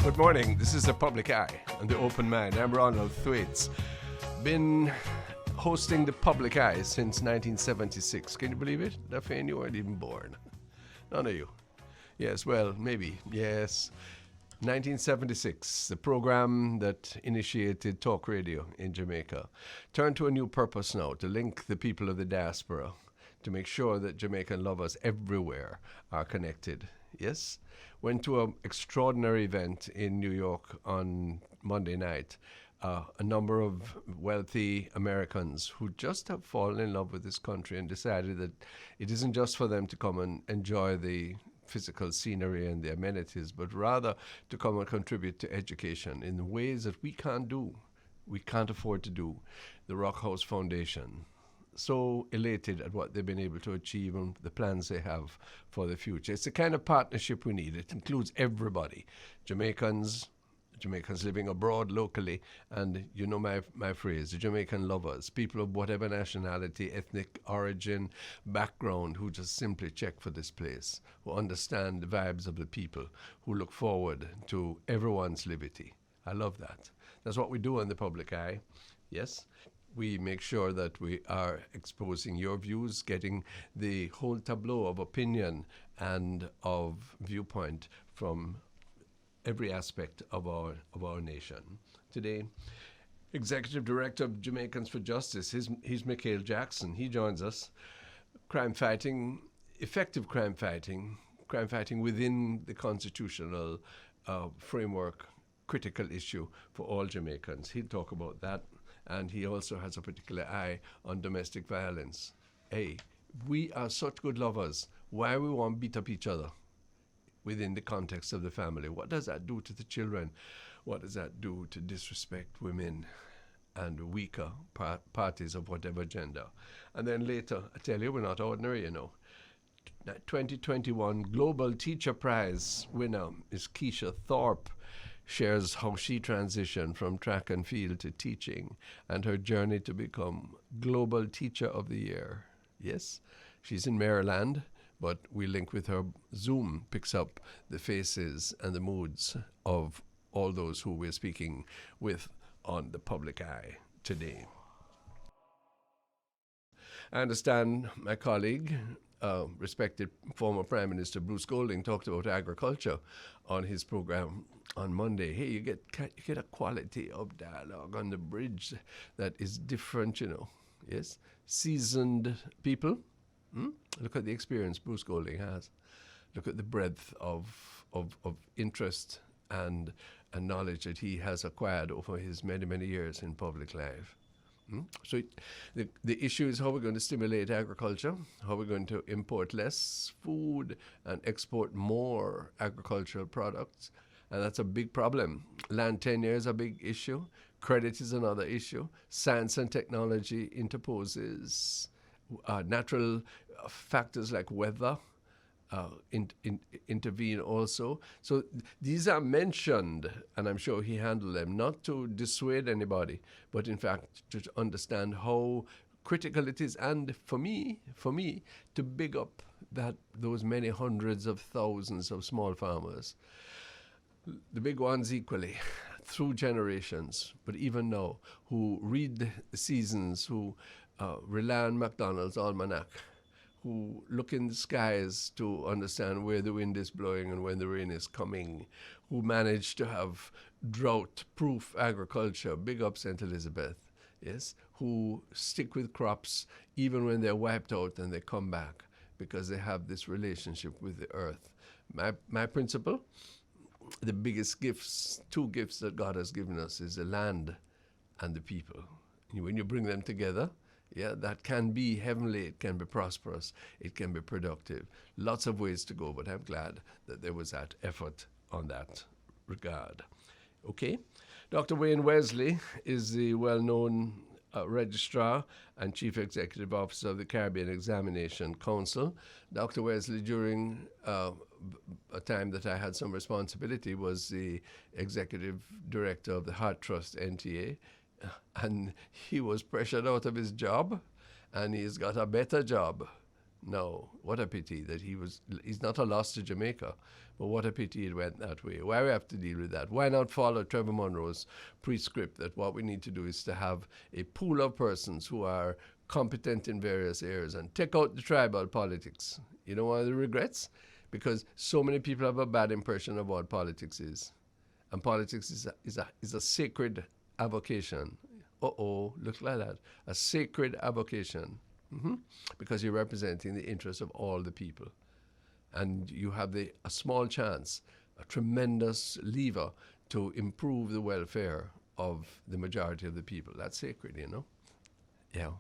Good morning. This is The Public Eye and The Open Mind. I'm Ronald Thwaites. Been hosting The Public Eye since 1976. Can you believe it? Daphne, you weren't even born. None of you. Yes, well, maybe. Yes. 1976, the program that initiated talk radio in Jamaica turned to a new purpose now, to link the people of the diaspora, to make sure that Jamaican lovers everywhere are connected. Yes? Went to an extraordinary event in New York on Monday night. A number of wealthy Americans who just have fallen in love with this country and decided that it isn't just for them to come and enjoy the physical scenery and the amenities, but rather to come and contribute to education in ways that we can't afford to do. The Rock House Foundation, so elated at what they've been able to achieve and the plans they have for the future. It's the kind of partnership we need. It includes everybody, Jamaicans living abroad locally, and you know my phrase, the Jamaican lovers, people of whatever nationality, ethnic origin, background, who just simply check for this place, who understand the vibes of the people, who look forward to everyone's liberty. I love that. That's what we do in The Public Eye. Yes, we make sure that we are exposing your views, getting the whole tableau of opinion and of viewpoint from every aspect of our nation. Today, Executive Director of Jamaicans for Justice, he's Mickel Jackson. He joins us. Crime fighting, effective crime fighting within the constitutional framework, critical issue for all Jamaicans. He'll talk about that, and he also has a particular eye on domestic violence. Hey, we are such good lovers. Why we want to beat up each other within the context of the family? What does that do to the children? What does that do to disrespect women and weaker parties of whatever gender? And then later, I tell you, we're not ordinary, you know. 2021 Global Teacher Prize winner is Keishia Thorpe. Shares how she transitioned from track and field to teaching and her journey to become Global Teacher of the Year. Yes, she's in Maryland, but we link with her. Zoom picks up the faces and the moods of all those who we're speaking with on The Public Eye today. I understand my colleague, respected former Prime Minister Bruce Golding, talked about agriculture on his program on Monday. Hey, you get a quality of dialogue on the bridge that is different, you know. Yes, seasoned people. Look at the experience Bruce Golding has. Look at the breadth of interest and knowledge that he has acquired over his many years in public life. So the issue is how we're going to stimulate agriculture, how we're going to import less food and export more agricultural products. And that's a big problem. Land tenure is a big issue. Credit is another issue. Science and technology interposes. Natural factors like weather intervene also. So these are mentioned, and I'm sure he handled them, not to dissuade anybody, but in fact to understand how critical it is, and for me, to big up those many hundreds of thousands of small farmers, the big ones equally, through generations, but even now, who read the seasons, who rely on McDonald's almanac, who look in the skies to understand where the wind is blowing and when the rain is coming, who manage to have drought-proof agriculture, big up St. Elizabeth, yes, who stick with crops even when they're wiped out and they come back because they have this relationship with the earth. My principle, the biggest gifts, two gifts that God has given us, is the land and the people. When you bring them together, yeah, that can be heavenly, it can be prosperous, it can be productive. Lots of ways to go, but I'm glad that there was that effort on that regard. Okay, Dr. Wayne Wesley is the well-known Registrar and Chief Executive Officer of the Caribbean Examination Council. Dr. Wesley, during a time that I had some responsibility, was the Executive Director of the Heart Trust NTA, and he was pressured out of his job, and he's got a better job No, what a pity that he's not a loss to Jamaica, but what a pity it went that way. Why we have to deal with that? Why not follow Trevor Monroe's prescript that what we need to do is to have a pool of persons who are competent in various areas and take out the tribal politics? You know one of the regrets? Because so many people have a bad impression of what politics is. And politics is a sacred avocation. Look like that. A sacred avocation. Because you're representing the interests of all the people. And you have a small chance, a tremendous lever to improve the welfare of the majority of the people. That's sacred, you know? Yeah.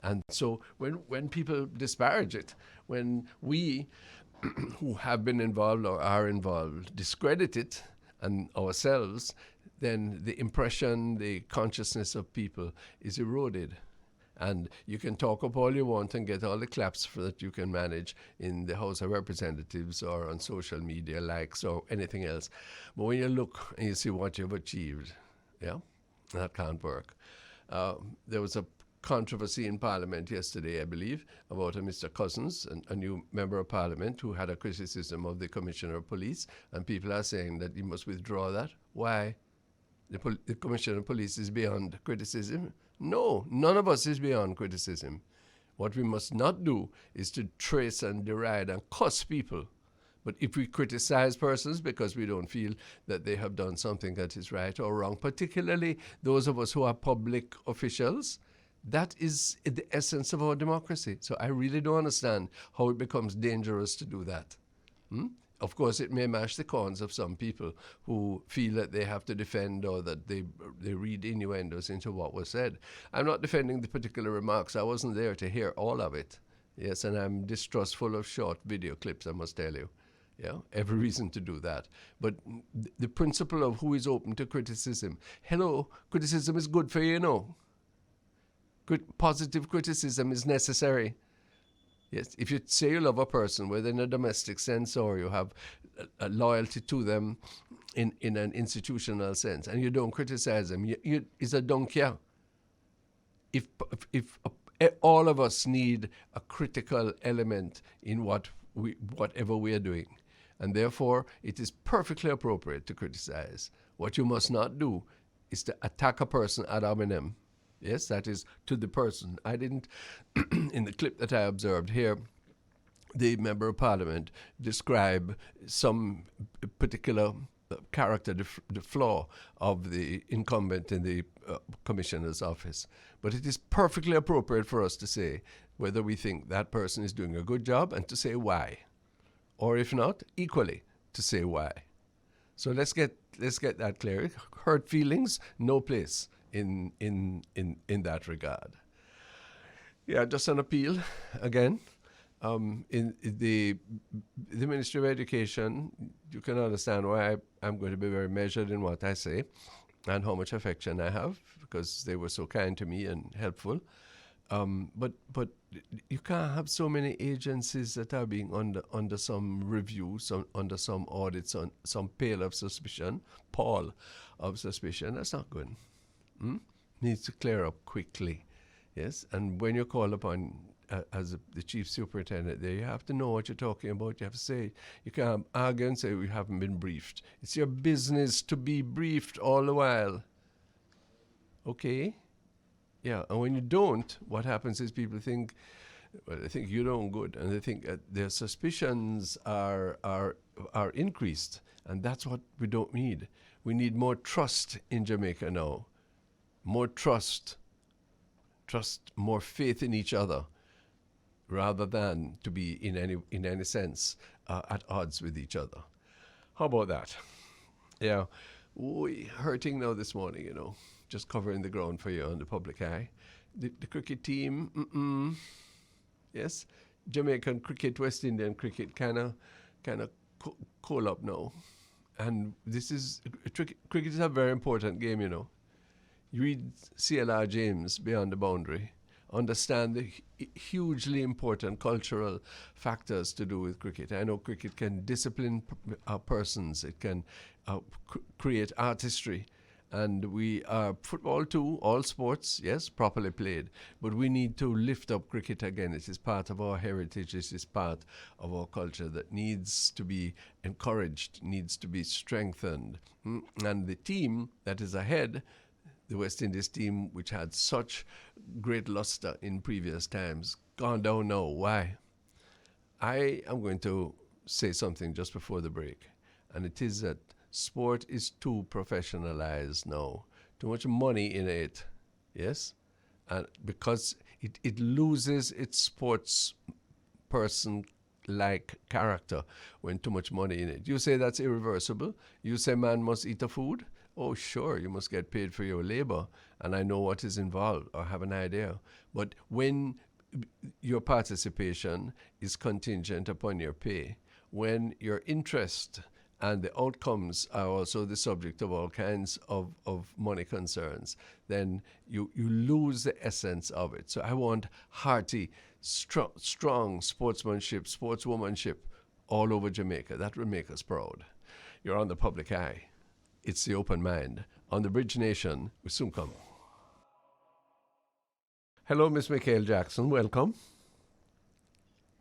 And so when people disparage it, when we who have been involved or are involved discredit it and ourselves, then the impression, the consciousness of people is eroded. And you can talk up all you want and get all the claps for that you can manage in the House of Representatives or on social media likes or anything else. But when you look and you see what you've achieved, yeah, that can't work. There was a controversy in Parliament yesterday, I believe, about a Mr. Cousins, a new member of Parliament, who had a criticism of the Commissioner of Police, and people are saying that he must withdraw that. Why? The Commissioner of Police is beyond criticism? No, none of us is beyond criticism. What we must not do is to trace and deride and cuss people. But if we criticize persons because we don't feel that they have done something that is right or wrong, particularly those of us who are public officials, that is the essence of our democracy. So I really don't understand how it becomes dangerous to do that. Of course, it may mash the corns of some people who feel that they have to defend or that they read innuendos into what was said. I'm not defending the particular remarks. I wasn't there to hear all of it. Yes, and I'm distrustful of short video clips, I must tell you. Yeah, every reason to do that. But the principle of who is open to criticism. Hello, criticism is good for you, you know. Positive criticism is necessary. Yes, if you say you love a person, whether in a domestic sense or you have a loyalty to them in an institutional sense, and you don't criticize them, it's a don't care. If all of us need a critical element in whatever we are doing, and therefore it is perfectly appropriate to criticize. What you must not do is to attack a person ad hominem. Yes, that is to the person. I didn't, in the clip that I observed here, the Member of Parliament describe some particular character, the flaw of the incumbent in the Commissioner's office. But it is perfectly appropriate for us to say whether we think that person is doing a good job and to say why. Or if not, equally to say why. So let's get that clear. Hurt feelings, no place in that regard. Yeah, just an appeal again. In the Ministry of Education, you can understand why I'm going to be very measured in what I say and how much affection I have, because they were so kind to me and helpful. But you can't have so many agencies that are being under some review, under some audits, on some pall of suspicion. That's not good. Needs to clear up quickly. Yes, and when you're called upon as the chief superintendent there, you have to know what you're talking about. You have to say, you can't argue and say we haven't been briefed. It's your business to be briefed all the while. Okay? Yeah, and when you don't, what happens is people think, well, they think you're doing good, and they think their suspicions are increased, and that's what we don't need. We need more trust in Jamaica now. More trust, more faith in each other, rather than to be in any sense at odds with each other. How about that? Yeah, hurting now this morning, you know, just covering the ground for you on the public eye. The cricket team, yes, Jamaican cricket, West Indian cricket, kind of cool up now, and this is cricket is a very important game, you know. You read C.L.R. James, Beyond the Boundary, understand the hugely important cultural factors to do with cricket. I know cricket can discipline persons, it can create artistry, And we are football too, all sports, yes, properly played. But we need to lift up cricket again. It is part of our heritage. It is part of our culture that needs to be encouraged, needs to be strengthened. And the team that is ahead, the West Indies team, which had such great luster in previous times, gone down now. Why? I am going to say something just before the break, and it is that sport is too professionalized now. Too much money in it, yes? And because it loses its sports person like character when too much money in it. You say that's irreversible. You say man must eat a food. Oh, sure, you must get paid for your labor, and I know what is involved or have an idea. But when your participation is contingent upon your pay, when your interest and the outcomes are also the subject of all kinds of money concerns, then you lose the essence of it. So I want hearty, strong sportsmanship, sportswomanship all over Jamaica. That will make us proud. You're on the public eye. It's the open mind. On the Bridge Nation, we soon come. Hello, Miss Mickel Jackson. Welcome.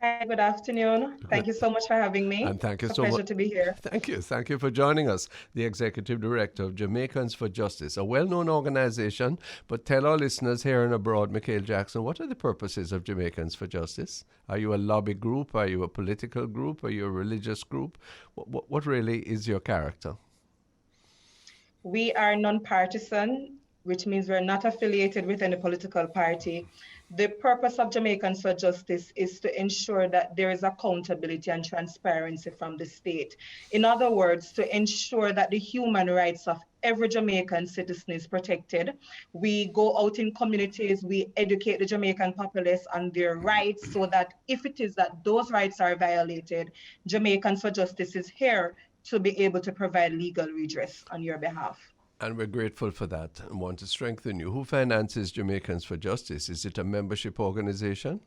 Hi, good afternoon. Thank you so much for having me. And thank you it's so much. Pleasure to be here. Thank you. Thank you for joining us. The Executive Director of Jamaicans for Justice, a well-known organization. But tell our listeners here and abroad, Mickel Jackson, what are the purposes of Jamaicans for Justice? Are you a lobby group? Are you a political group? Are you a religious group? What really is your character? We are non-partisan, which means we're not affiliated with any political party. The purpose of Jamaicans for Justice is to ensure that there is accountability and transparency from the state. In other words, to ensure that the human rights of every Jamaican citizen is protected. We go out in communities, we educate the Jamaican populace on their rights so that if it is that those rights are violated, Jamaicans for Justice is here to be able to provide legal redress on your behalf. And we're grateful for that and want to strengthen you. Who finances Jamaicans for Justice? Is it a membership organization?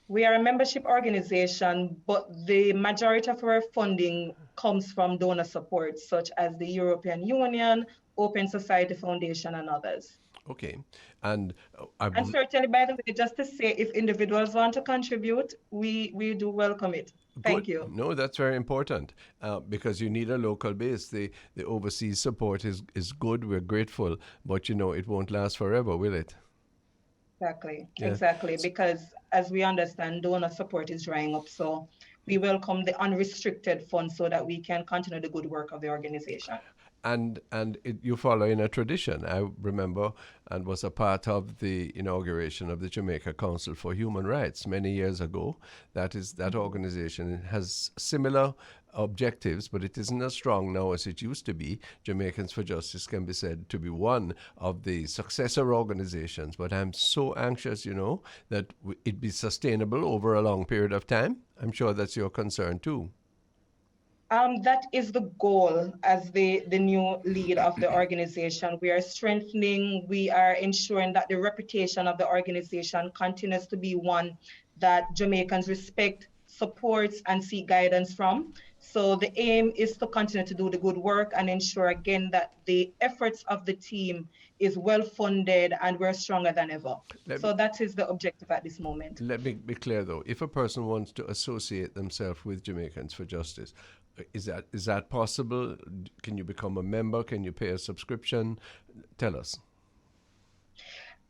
We are a membership organization, but the majority of our funding comes from donor support, such as the European Union, Open Society Foundation, and others. Okay. And certainly, by the way, just to say, if individuals want to contribute, we do welcome it. Thank you. No, that's very important because you need a local base. The overseas support is good. We're grateful, but it won't last forever, will it? Exactly. Yeah. Exactly. Because as we understand, donor support is drying up. So we welcome the unrestricted funds so that we can continue the good work of the organization. And you follow in a tradition. I remember and was a part of the inauguration of the Jamaica Council for Human Rights many years ago. That organization has similar objectives, but it isn't as strong now as it used to be. Jamaicans for Justice can be said to be one of the successor organizations, but I'm so anxious, that it be sustainable over a long period of time. I'm sure that's your concern too. That is the goal as the new lead of the organization. We are strengthening, we are ensuring that the reputation of the organization continues to be one that Jamaicans respect, support, and seek guidance from. So the aim is to continue to do the good work and ensure again that the efforts of the team is well funded and we're stronger than ever. So that is the objective at this moment. Let me be clear though, if a person wants to associate themselves with Jamaicans for Justice, is that possible? Can you become a member? Can you pay a subscription? Tell us.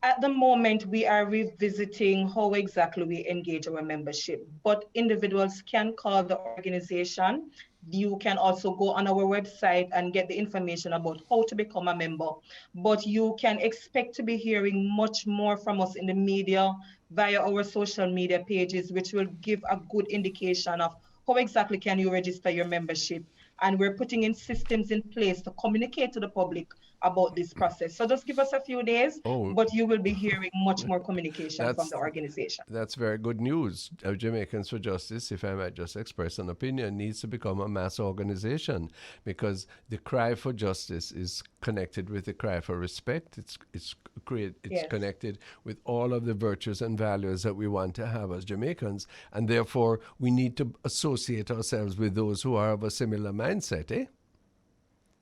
At the moment, we are revisiting how exactly we engage our membership, but individuals can call the organization. You can also go on our website and get the information about how to become a member. But you can expect to be hearing much more from us in the media via our social media pages, which will give a good indication of how exactly can you register your membership. And we're putting in systems in place to communicate to the public about this process. So just give us a few days, but you will be hearing much more communication from the organization. That's very good news. Jamaicans for Justice, if I might just express an opinion, needs to become a mass organization because the cry for justice is connected with the cry for respect. It's connected with all of the virtues and values that we want to have as Jamaicans, and therefore we need to associate ourselves with those who are of a similar mindset,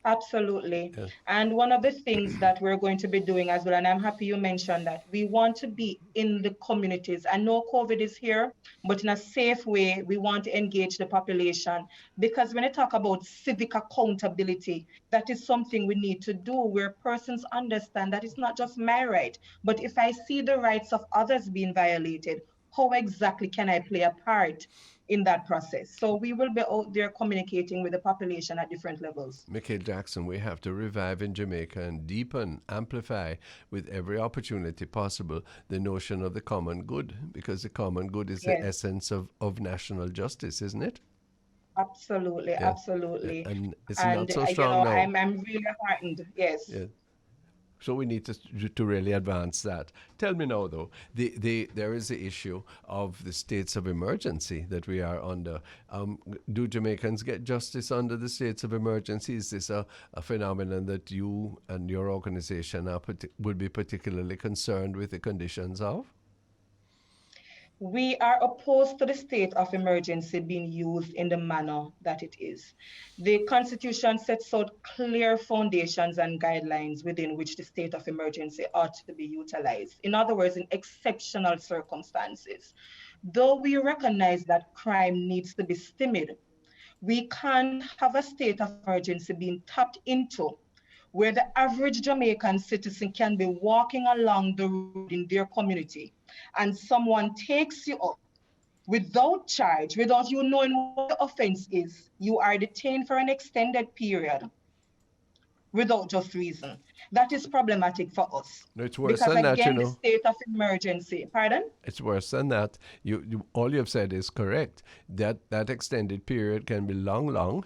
Absolutely. Yeah. And one of the things that we're going to be doing as well, and I'm happy you mentioned that, we want to be in the communities. I know COVID is here, but in a safe way, we want to engage the population. Because when I talk about civic accountability, that is something we need to do where persons understand that it's not just my right, but if I see the rights of others being violated, how exactly can I play a part in that process? So we will be out there communicating with the population at different levels. Mickel Jackson, we have to revive in Jamaica and deepen, amplify with every opportunity possible the notion of the common good, because the common good is the Yes, essence of national justice, isn't it? absolutely, Yeah. absolutely. And it's And not so you strong know, now. I'm really heartened. Yes. Yeah. So we need to really advance that. Tell me now, though, there is the issue of the states of emergency that we are under. Do Jamaicans get justice under the states of emergency? Is this a phenomenon that you and your organization would be particularly concerned with the conditions of? We are opposed to the state of emergency being used in the manner that it is. The Constitution sets out clear foundations and guidelines within which the state of emergency ought to be utilized. In other words, in exceptional circumstances. Though we recognize that crime needs to be stymied, we can't have a state of emergency being tapped into where the average Jamaican citizen can be walking along the road in their community and someone takes you up without charge, without you knowing what the offense is. You are detained for an extended period without just reason. That is problematic for us. No, it's worse Because than that, you again, the know. state of emergency, pardon? It's worse than that. All you've said is correct. That extended period can be long,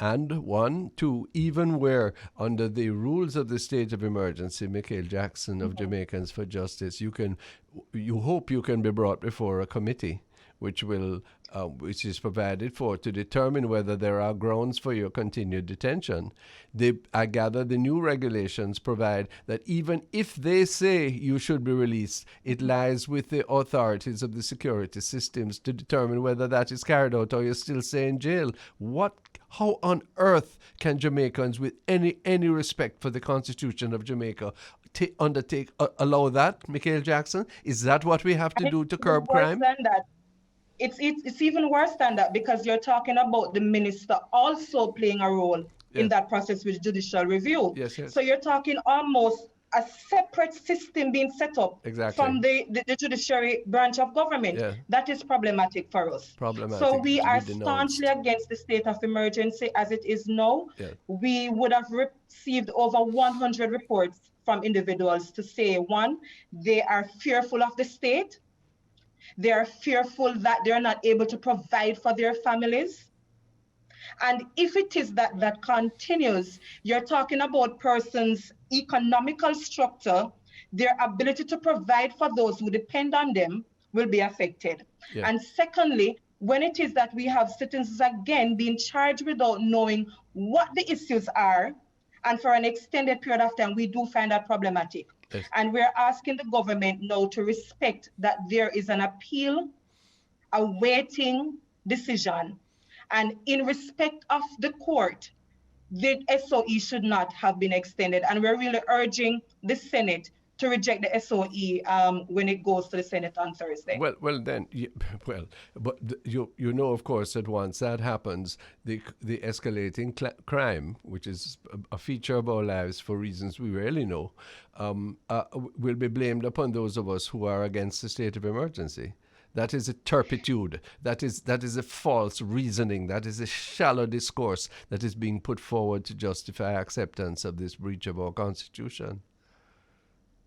and one, two, even where under the rules of the state of emergency, Mikhail Jackson of Jamaicans for Justice, you hope you can be brought before a committee, which is provided for to determine whether there are grounds for your continued detention. I gather the new regulations provide that even if they say you should be released, it lies with the authorities of the security systems to determine whether that is carried out or you're still stay in jail. How on earth can Jamaicans with any respect for the Constitution of Jamaica allow that, Mikhail Jackson? Is that what we have to And do to it's even curb worse crime? than that. It's even worse than that because you're talking about the minister also playing a role in Yes. that process with judicial review. Yes, yes. So you're talking almost a separate system being set up Exactly. from the judiciary branch of government. Yeah. That is problematic for us. So Problematic we to be are staunchly denounced. against the state of emergency as it is now. Yeah. We would have received over 100 reports from individuals to say, one, they are fearful of the state. They are fearful that they're not able to provide for their families. And if it is that continues, you're talking about persons' economical structure, their ability to provide for those who depend on them will be affected. Yeah. And secondly, when it is that we have citizens again being charged without knowing what the issues are, and for an extended period of time, we do find that problematic. Yes. And we're asking the government now to respect that there is an appeal, awaiting decision. And in respect of the court, the SOE should not have been extended. And we're really urging the Senate to reject the SOE when it goes to the Senate on Thursday. You know, of course, that once that happens, the escalating crime, which is a feature of our lives for reasons we rarely know, will be blamed upon those of us who are against the state of emergency. That is a turpitude. That is a false reasoning. That is a shallow discourse that is being put forward to justify acceptance of this breach of our Constitution.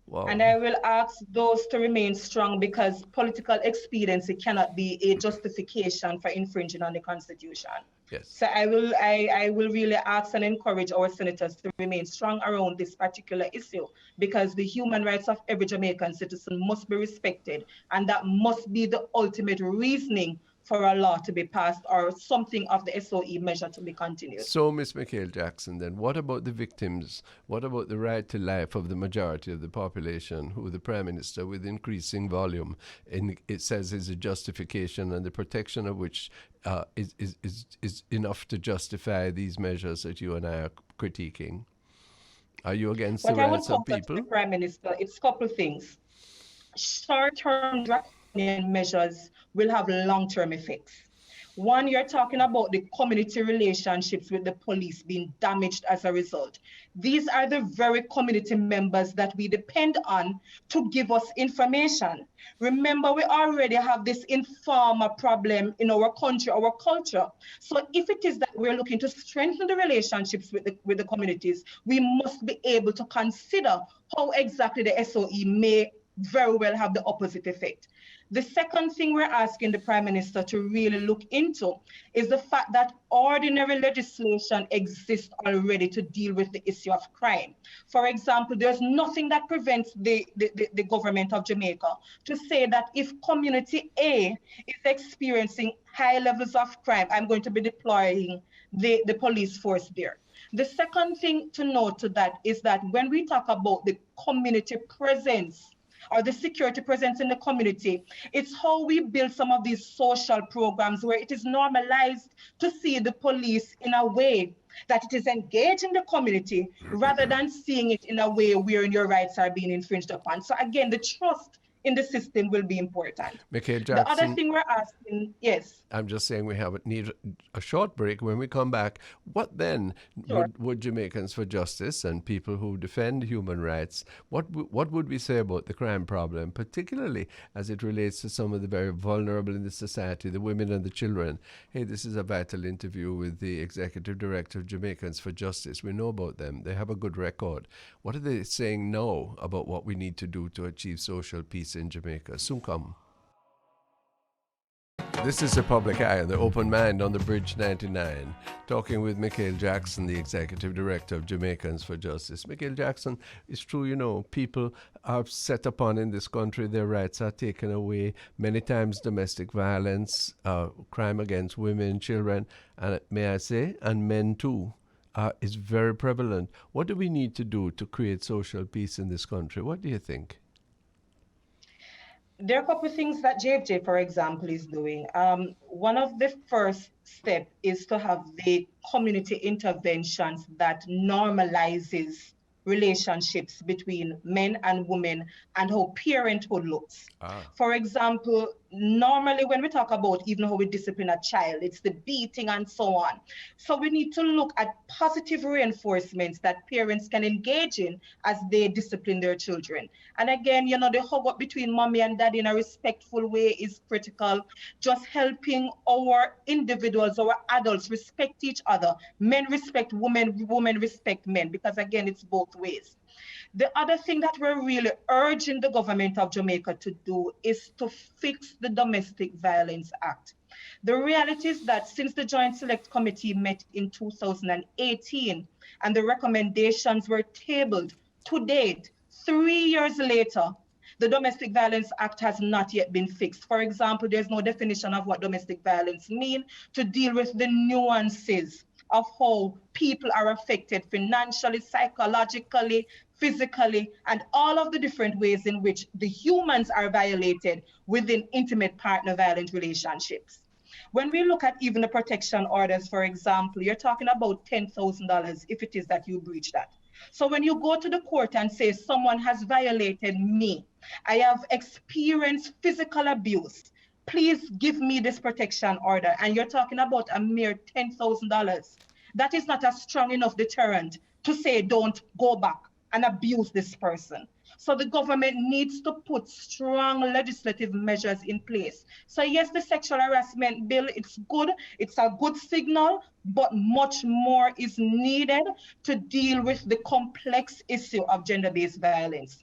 Wow. And I will ask those to remain strong because political expediency cannot be a justification for infringing on the Constitution. Yes. So I will really ask and encourage our senators to remain strong around this particular issue because the human rights of every Jamaican citizen must be respected, and that must be the ultimate reasoning for a law to be passed or something of the SOE measure to be continued. So, Ms. Mickel Jackson, then what about the victims? What about the right to life of the majority of the population, who the Prime Minister, with increasing volume, it says is a justification, and the protection of which is enough to justify these measures that you and I are critiquing? Are you against the rights of people? The Prime Minister, it's a couple things. Short-term draconian measures will have long-term effects. One, you're talking about the community relationships with the police being damaged as a result. These are the very community members that we depend on to give us information. Remember, we already have this informer problem in our country, our culture. So if it is that we're looking to strengthen the relationships with the communities, we must be able to consider how exactly the SOE may very well have the opposite effect. The second thing we're asking the Prime Minister to really look into is the fact that ordinary legislation exists already to deal with the issue of crime. For example, there's nothing that prevents the government of Jamaica to say that if community A is experiencing high levels of crime, I'm going to be deploying the police force there. The second thing to note to that is that when we talk about the community presence, or the security presence in the community, it's how we build some of these social programs where it is normalized to see the police in a way that it is engaging the community rather than seeing it in a way where your rights are being infringed upon. So again, the trust in the system will be important. Mikhail Jackson, the other thing we're asking, yes. I'm just saying we need a short break. When we come back, what then would Jamaicans for Justice and people who defend human rights, what would we say about the crime problem, particularly as it relates to some of the very vulnerable in the society, the women and the children? Hey, this is a vital interview with the Executive Director of Jamaicans for Justice. We know about them. They have a good record. What are they saying now about what we need to do to achieve social peace in Jamaica? Soon come. This is The Public Eye and the Open Mind on the Bridge 99, talking with Mickel Jackson, the Executive Director of Jamaicans for Justice. Mickel Jackson, it's true, people are set upon in this country, their rights are taken away. Many times domestic violence, crime against women, children, and may I say, and men too, is very prevalent. What do we need to do to create social peace in this country? What do you think? There are a couple of things that JFJ, for example, is doing. One of the first steps is to have the community interventions that normalizes relationships between men and women and how parenthood looks. For example, normally when we talk about even how we discipline a child, it's the beating and so on. So we need to look at positive reinforcements that parents can engage in as they discipline their children. And again, the hug up between mommy and daddy in a respectful way is critical. Just helping our individuals, our adults respect each other. Men respect women, women respect men, because again, it's both ways. The other thing that we're really urging the government of Jamaica to do is to fix the Domestic Violence Act. The reality is that since the Joint Select Committee met in 2018 and the recommendations were tabled to date, 3 years later, the Domestic Violence Act has not yet been fixed. For example, there's no definition of what domestic violence means to deal with the nuances of how people are affected financially, psychologically, physically, and all of the different ways in which the humans are violated within intimate partner violent relationships. When we look at even the protection orders, for example, you're talking about $10,000 if it is that you breach that. So when you go to the court and say someone has violated me, I have experienced physical abuse, please give me this protection order, and you're talking about a mere $10,000. That is not a strong enough deterrent to say don't go back and abuse this person. So the government needs to put strong legislative measures in place. So yes, the sexual harassment bill, it's good, it's a good signal, but much more is needed to deal with the complex issue of gender-based violence.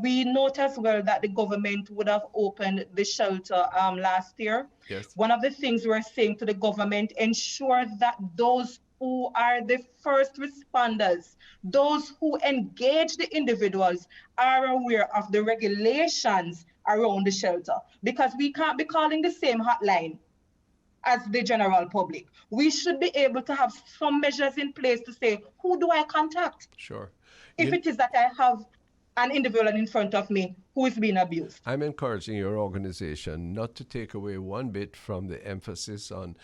We note as well that the government would have opened the shelter last year. Yes. One of the things we're saying to the government, ensure that those who are the first responders, those who engage the individuals, are aware of the regulations around the shelter. Because we can't be calling the same hotline as the general public. We should be able to have some measures in place to say, who do I contact? Sure. If it is that I have an individual in front of me who is being abused. I'm encouraging your organization not to take away one bit from the emphasis on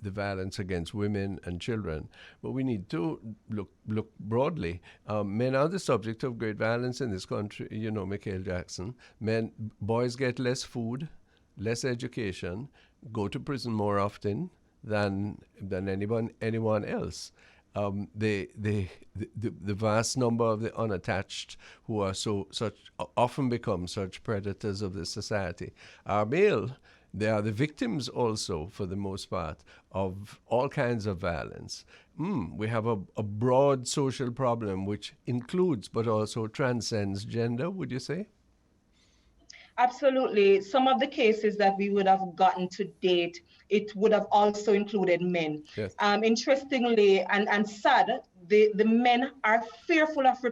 the violence against women and children, but we need to look broadly. Men are the subject of great violence in this country, Mickel Jackson. Boys get less food, less education, go to prison more often than anyone else. The vast number of the unattached who are often become such predators of the society are male. They are the victims also, for the most part, of all kinds of violence. We have a broad social problem which includes but also transcends gender, would you say? Absolutely. Some of the cases that we would have gotten to date, it would have also included men. Yes. Interestingly and sad, the men are fearful of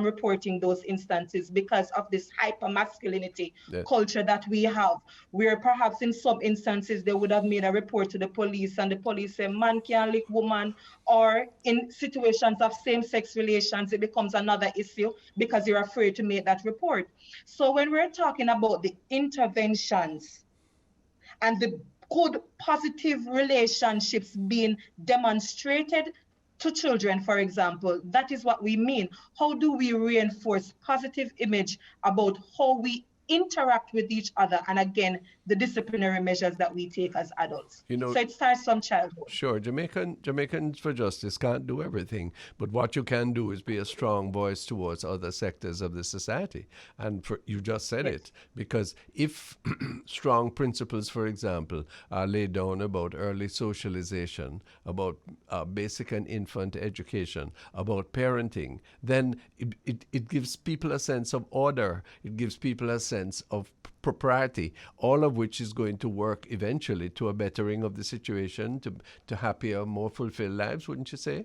reporting those instances because of this hyper-masculinity culture that we have, where perhaps in some instances they would have made a report to the police and the police say, man can't lick woman, or in situations of same-sex relations, it becomes another issue because you're afraid to make that report. So when we're talking about the interventions and the good positive relationships being demonstrated to children, for example, that is what we mean. How do we reinforce positive image about how we interact with each other, and again, the disciplinary measures that we take as adults? So it starts from childhood. Sure, Jamaicans for Justice can't do everything, but what you can do is be a strong voice towards other sectors of the society. And you just said it, because if strong principles, for example, are laid down about early socialization, about basic and infant education, about parenting, then it gives people a sense of order. It gives people a sense of propriety, all of which is going to work eventually to a bettering of the situation, to happier, more fulfilled lives, wouldn't you say?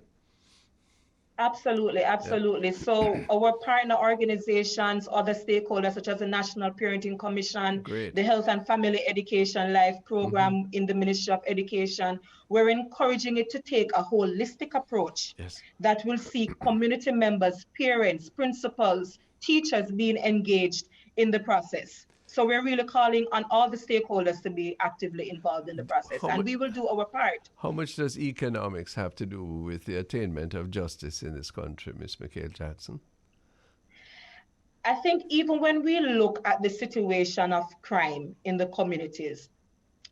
Absolutely. Yeah. So our partner organizations, other stakeholders such as the National Parenting Commission, the Health and Family Education Life Program in the Ministry of Education, we're encouraging it to take a holistic approach that will see community members, parents, principals, teachers being engaged in the process. So we're really calling on all the stakeholders to be actively involved in the process, and we will do our part. How much does economics have to do with the attainment of justice in this country, Ms. Mickel Jackson? I think even when we look at the situation of crime in the communities,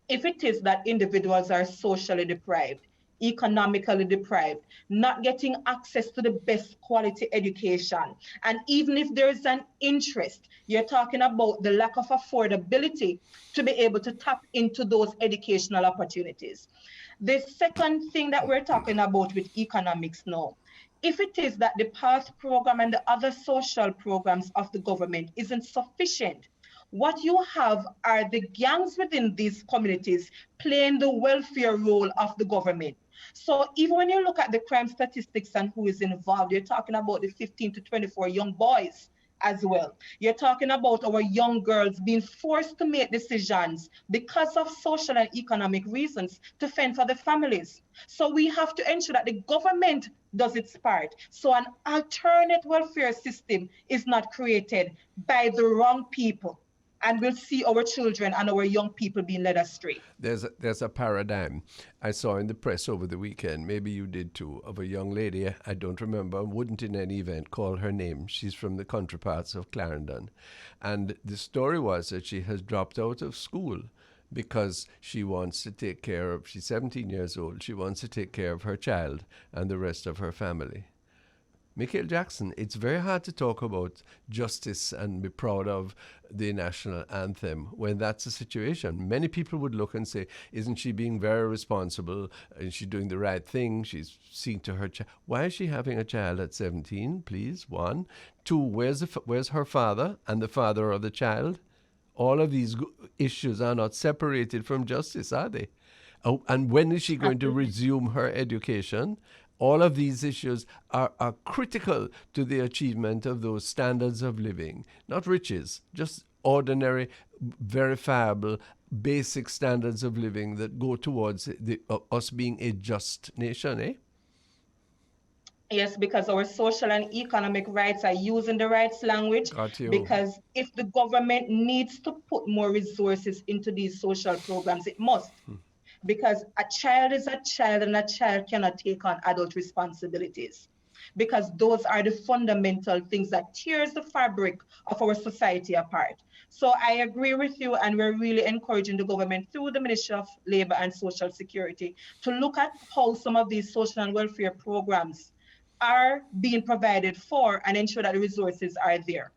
if it is that individuals are socially deprived, economically deprived, not getting access to the best quality education, and even if there is an interest, you're talking about the lack of affordability to be able to tap into those educational opportunities. The second thing that we're talking about with economics now, if it is that the PATH program and the other social programs of the government isn't sufficient, what you have are the gangs within these communities playing the welfare role of the government. So even when you look at the crime statistics and who is involved, you're talking about the 15 to 24 young boys as well. You're talking about our young girls being forced to make decisions because of social and economic reasons to fend for the families. So we have to ensure that the government does its part. So an alternate welfare system is not created by the wrong people, and we'll see our children and our young people being led astray. There's a paradigm I saw in the press over the weekend, maybe you did too, of a young lady, I don't remember, wouldn't in any event call her name. She's from the country parts of Clarendon. And the story was that she has dropped out of school because she wants to take care of, she's 17 years old, she wants to take care of her child and the rest of her family. Mickel Jackson, it's very hard to talk about justice and be proud of the national anthem when that's the situation. Many people would look and say, isn't she being very responsible? Is she doing the right thing? She's seeing to her child. Why is she having a child at 17, please? 1. 2, where's her father and the father of the child? All of these issues are not separated from justice, are they? Oh, and when is she going to resume her education? All of these issues are critical to the achievement of those standards of living, not riches, just ordinary, verifiable basic standards of living that go towards us being a just nation, eh? Yes, because our social and economic rights are using the rights language. Got you. Because if the government needs to put more resources into these social programs, it must. Because a child is a child and a child cannot take on adult responsibilities. Because those are the fundamental things that tears the fabric of our society apart. So I agree with you, and we're really encouraging the government through the Ministry of Labor and Social Security to look at how some of these social and welfare programs are being provided for and ensure that the resources are there.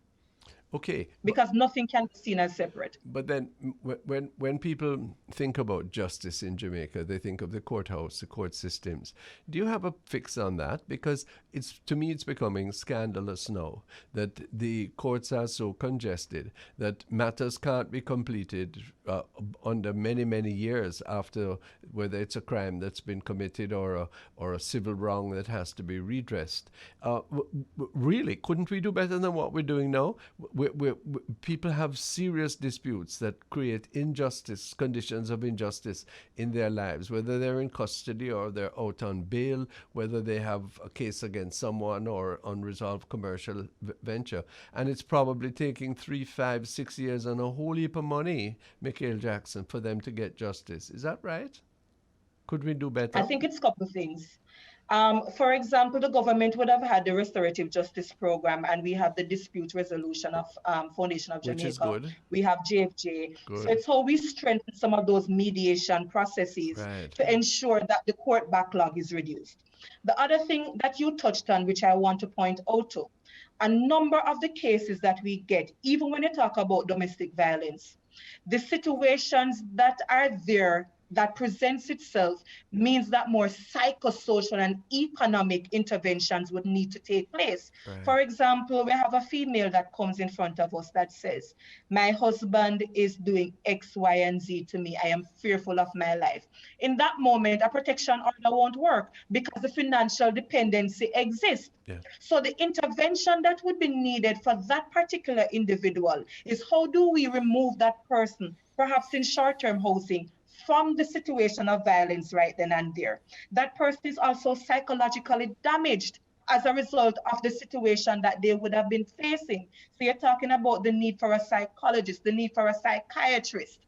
Okay. Because nothing can be seen as separate. But then when people think about justice in Jamaica, they think of the courthouse, the court systems. Do you have a fix on that? Because to me, it's becoming scandalous now that the courts are so congested that matters can't be completed under many, many years after, whether it's a crime that's been committed or a civil wrong that has to be redressed. Really, couldn't we do better than what we're doing now? People have serious disputes that create injustice, conditions of injustice in their lives, whether they're in custody or they're out on bail, whether they have a case against someone or unresolved commercial venture. And it's probably taking 3, 5, 6 years and a whole heap of money, Mickel Jackson, for them to get justice. Is that right? Could we do better? I think it's a couple of things. For example, the government would have had the restorative justice program, and we have the dispute resolution of Foundation of Jamaica. Which is good. We have JFJ. Good. So it's how we strengthen some of those mediation processes to ensure that the court backlog is reduced. The other thing that you touched on, which I want to point out to, a number of the cases that we get, even when you talk about domestic violence, the situations that are there that presents itself means that more psychosocial and economic interventions would need to take place. Right. For example, we have a female that comes in front of us that says, my husband is doing X, Y, and Z to me. I am fearful of my life. In that moment, a protection order won't work because the financial dependency exists. Yeah. So the intervention that would be needed for that particular individual is how do we remove that person, perhaps in short-term housing, from the situation of violence right then and there. That person is also psychologically damaged as a result of the situation that they would have been facing. So you're talking about the need for a psychologist, the need for a psychiatrist,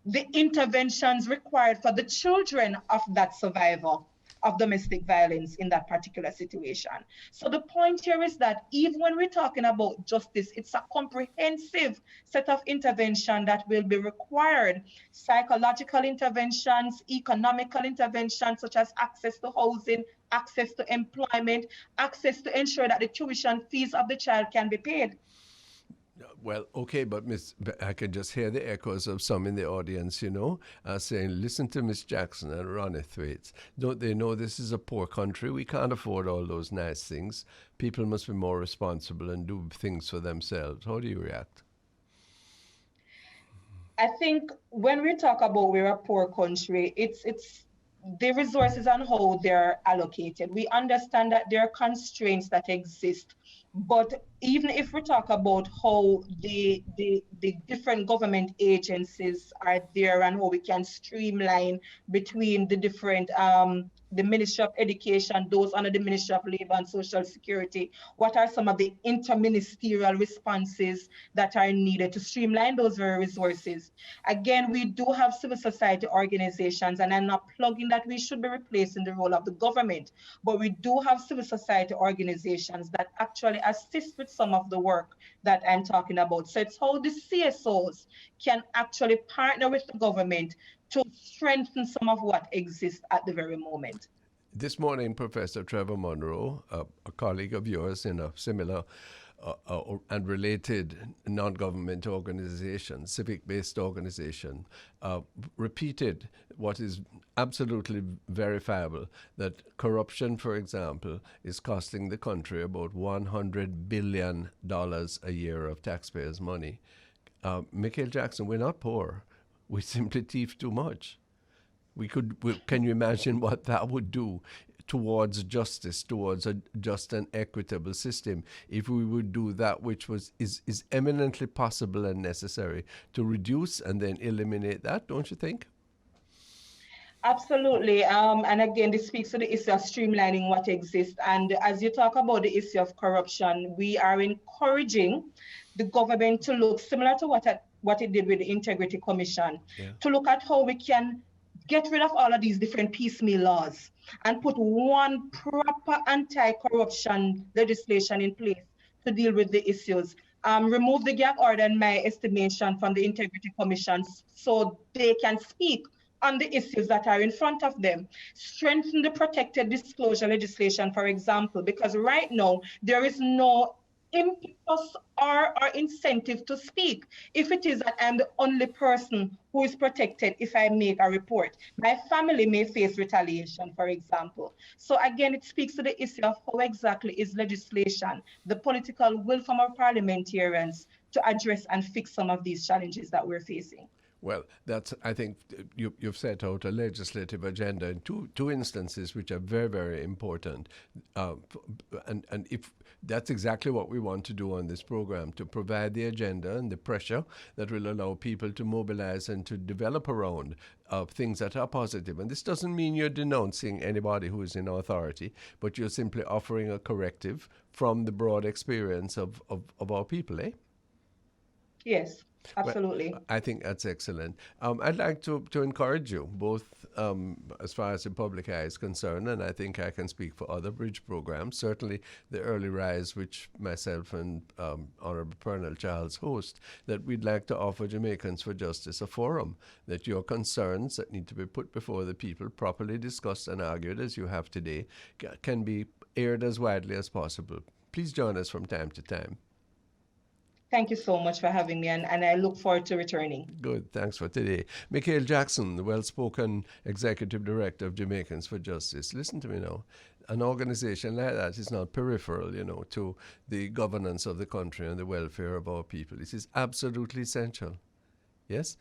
the interventions required for the children of that survivor of domestic violence in that particular situation. So the point here is that even when we're talking about justice, it's a comprehensive set of intervention that will be required. Psychological interventions, economical interventions, such as access to housing, access to employment, access to ensure that the tuition fees of the child can be paid. Well, okay, but I can just hear the echoes of some in the audience, saying, listen to Miss Jackson and Ronnie Thwaites. Don't they know this is a poor country? We can't afford all those nice things. People must be more responsible and do things for themselves. How do you react? I think when we talk about we're a poor country, it's the resources and how they're allocated. We understand that there are constraints that exist. But even if we talk about how the different government agencies are there and how we can streamline between the different, the Ministry of Education, those under the Ministry of Labor and Social Security, what are some of the interministerial responses that are needed to streamline those very resources? Again, we do have civil society organizations, and I'm not plugging that we should be replacing the role of the government, but we do have civil society organizations that actually assist with some of the work that I'm talking about. So it's how the CSOs can actually partner with the government to strengthen some of what exists at the very moment. This morning, Professor Trevor Monroe, a colleague of yours in a similar and related non-government organization, civic-based organization, repeated what is absolutely verifiable, that corruption, for example, is costing the country about $100 billion a year of taxpayers' money. Mickel Jackson, we're not poor. We simply thief too much. Can you imagine what that would do towards justice, towards a just and equitable system, if we would do that which is eminently possible and necessary to reduce and then eliminate that, don't you think? Absolutely. And again, this speaks to the issue of streamlining what exists. And as you talk about the issue of corruption, we are encouraging the government to look similar to what it did with the Integrity Commission, to look at how we can get rid of all of these different piecemeal laws and put one proper anti-corruption legislation in place to deal with the issues. Remove the gag order, in my estimation, from the Integrity Commission so they can speak on the issues that are in front of them. Strengthen the protected disclosure legislation, for example, because right now there is no impetus or incentive to speak. If it is that I'm the only person who is protected if I make a report, my family may face retaliation, for example. So again, it speaks to the issue of how exactly is legislation, the political will from our parliamentarians to address and fix some of these challenges that we're facing. Well, I think you've set out a legislative agenda in two instances which are very, very important. And if that's exactly what we want to do on this program, to provide the agenda and the pressure that will allow people to mobilize and to develop around things that are positive. And this doesn't mean you're denouncing anybody who is in authority, but you're simply offering a corrective from the broad experience of our people, eh? Yes. Absolutely. Well, I think that's excellent. I'd like to encourage you, both as far as the public eye is concerned, and I think I can speak for other bridge programs, certainly the Early Rise, which myself and Honorable Colonel Charles host, that we'd like to offer Jamaicans for Justice a forum, that your concerns that need to be put before the people, properly discussed and argued as you have today, can be aired as widely as possible. Please join us from time to time. Thank you so much for having me, and I look forward to returning. Good. Thanks for today. Mickel Jackson, the well-spoken Executive Director of Jamaicans for Justice. Listen to me now. An organization like that is not peripheral, to the governance of the country and the welfare of our people. It is absolutely essential. Yes?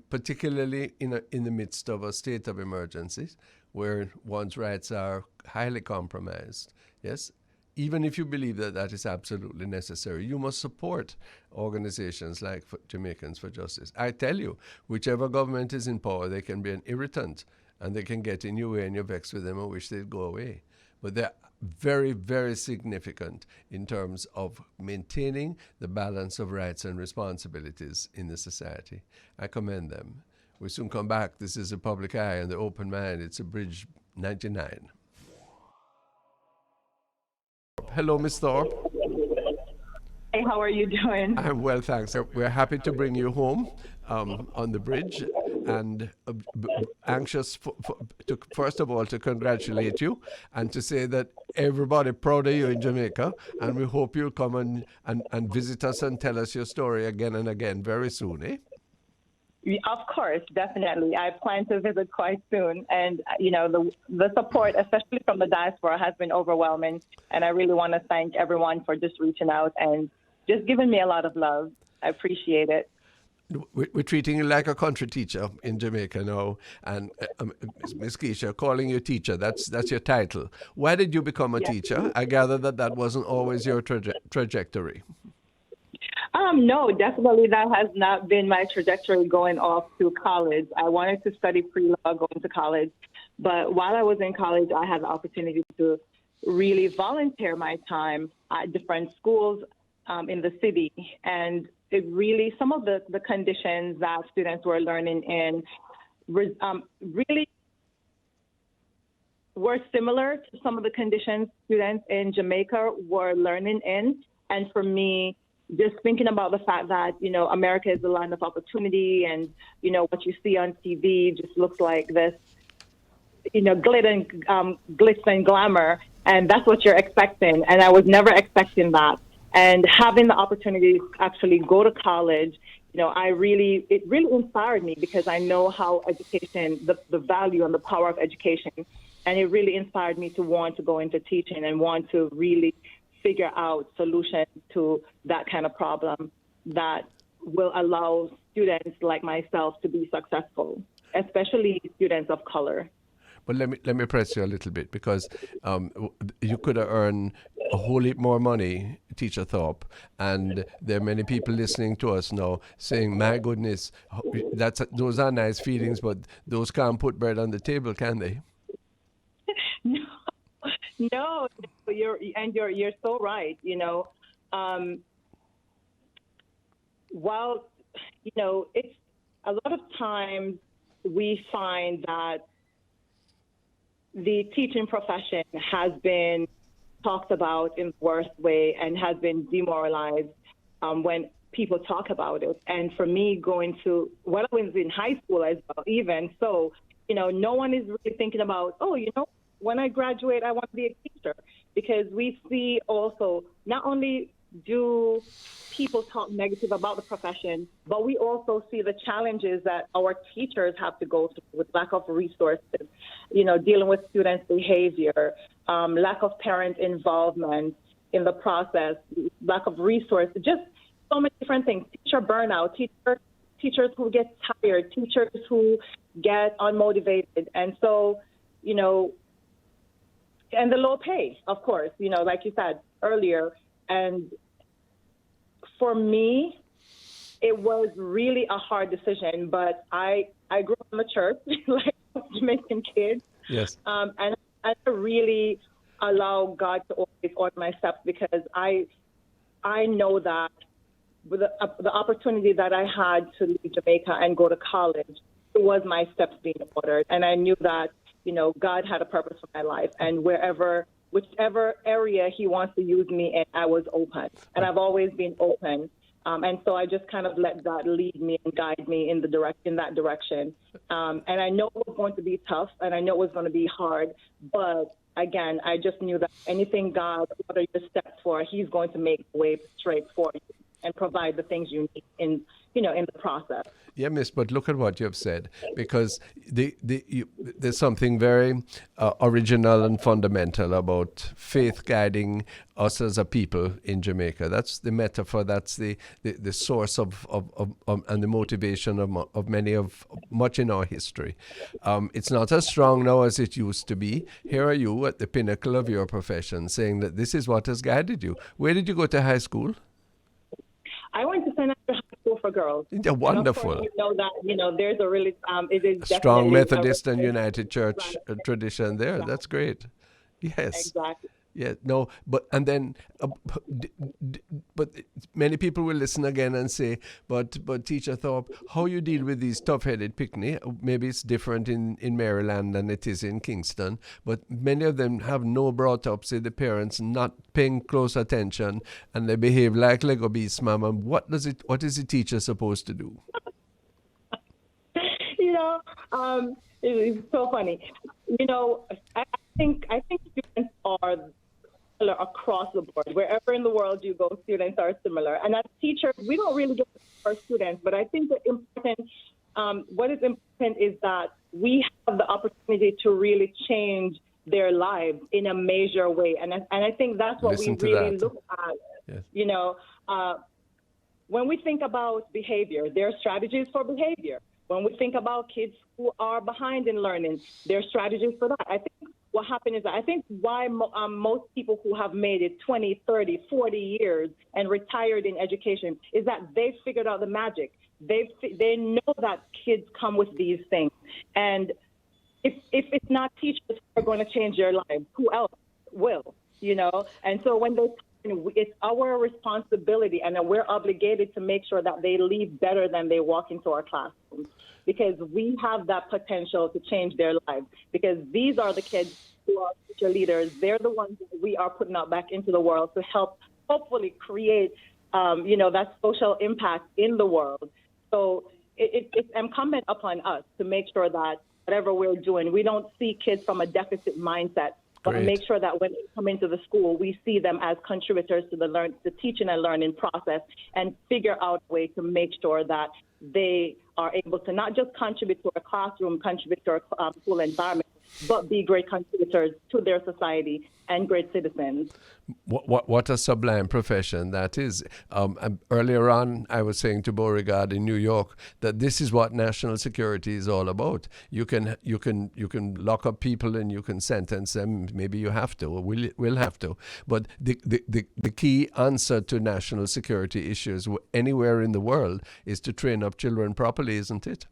Particularly in the midst of a state of emergencies where one's rights are highly compromised. Yes? Even if you believe that that is absolutely necessary, you must support organizations like Jamaicans for Justice. I tell you, whichever government is in power, they can be an irritant and they can get in your way and you're vexed with them and wish they'd go away. But they're very, very significant in terms of maintaining the balance of rights and responsibilities in the society. I commend them. We'll soon come back. This is The Public Eye and The Open Mind. It's a Bridge 99. Hello, Miss Thorpe. Hey, how are you doing? I'm well, thanks. We're happy to bring you home on the bridge, and anxious to first of all to congratulate you and to say that everybody proud of you in Jamaica, and we hope you'll come and visit us and tell us your story again and again very soon, eh? Of course, definitely. I plan to visit quite soon. And, the support, especially from the diaspora, has been overwhelming. And I really want to thank everyone for just reaching out and just giving me a lot of love. I appreciate it. We're treating you like a country teacher in Jamaica now. And Miss Keishia, calling you teacher, that's your title. Why did you become a teacher? I gather that wasn't always your trajectory. No, definitely that has not been my trajectory going off to college. I wanted to study pre-law going to college, but while I was in college, I had the opportunity to really volunteer my time at different schools in the city. And it really, some of the conditions that students were learning in really were similar to some of the conditions students in Jamaica were learning in. And for me, just thinking about the fact that, America is a land of opportunity and, what you see on TV just looks like this, glitz and glamour, and that's what you're expecting. And I was never expecting that. And having the opportunity to actually go to college, it really inspired me because I know how education, the value and the power of education, and it really inspired me to want to go into teaching and want to really figure out solutions to that kind of problem that will allow students like myself to be successful, especially students of color. But let me press you a little bit, because you could have earned a whole heap more money, Teacher Thorpe, and there are many people listening to us now saying, "My goodness, those are nice feelings, but those can't put bread on the table, can they?" No, you're so right. While it's a lot of times we find that the teaching profession has been talked about in the worst way and has been demoralized when people talk about it. And for me, when I was in high school as well, even so, no one is really thinking about, when I graduate, I want to be a teacher, because we see also not only do people talk negative about the profession, but we also see the challenges that our teachers have to go through with lack of resources, dealing with students' behavior, lack of parent involvement in the process, lack of resources, just so many different things. Teacher burnout, teachers who get tired, teachers who get unmotivated. And so, and the low pay, of course, like you said earlier. And for me, it was really a hard decision, but I grew up in the church, like Jamaican kids. Yes. And I really allow God to always order my steps, because I know that with the opportunity that I had to leave Jamaica and go to college, it was my steps being ordered. And I knew that, God had a purpose for my life, and whichever area he wants to use me in, I was open. And I've always been open. And so I just kind of let God lead me and guide me in that direction. And I know it was going to be tough, and I know it was going to be hard. But again, I just knew that anything God ordered your steps for, he's going to make the way straight for you and provide the things you need in the process. Yeah, miss, but look at what you have said, because there's something very original and fundamental about faith guiding us as a people in Jamaica. That's the metaphor, that's the source of and the motivation of much in our history. It's not as strong now as it used to be. Here are you at the pinnacle of your profession saying that this is what has guided you. Where did you go to high school? I went to St. Andrew High School for girls. They're wonderful. And of course, that there's a really it is strong Methodist and United Church tradition there. Right. That's great. Yes. Exactly. Yeah. No. But but many people will listen again and say, but Teacher Thorpe, how you deal with these tough-headed picnic? Maybe it's different in Maryland than it is in Kingston. But many of them have no brought up, say the parents not paying close attention, and they behave like Lego beasts, Mama. What is the teacher supposed to do? It's so funny. I think students are similar across the board. Wherever in the world you go, students are similar. And as teachers, we don't really get our students, but I think what is important is that we have the opportunity to really change their lives in a major way. And I think that's what we really look at. Yes. When we think about behavior, there are strategies for behavior. When we think about kids who are behind in learning, there are strategies for that. I think what happened is that I think why most people who have made it 20, 30, 40 years and retired in education is that they've figured out the magic. They know that kids come with these things. And if it's not teachers who are going to change their lives, who else will, And so when it's our responsibility, and we're obligated to make sure that they leave better than they walk into our classrooms, because we have that potential to change their lives, because these are the kids who are future leaders. They're the ones that we are putting out back into the world to help hopefully create, that social impact in the world. So it's incumbent upon us to make sure that whatever we're doing, we don't see kids from a deficit mindset, but make sure that when they come into the school, we see them as contributors to the teaching and learning process, and figure out a way to make sure that they are able to not just contribute to a classroom, contribute to our school environment, but be great contributors to their society and great citizens. What a sublime profession that is. Earlier on, I was saying to Beau-regard in New York that this is what national security is all about. You can lock up people and you can sentence them. Maybe you have to, or will have to. But the key answer to national security issues anywhere in the world is to train up children properly, isn't it?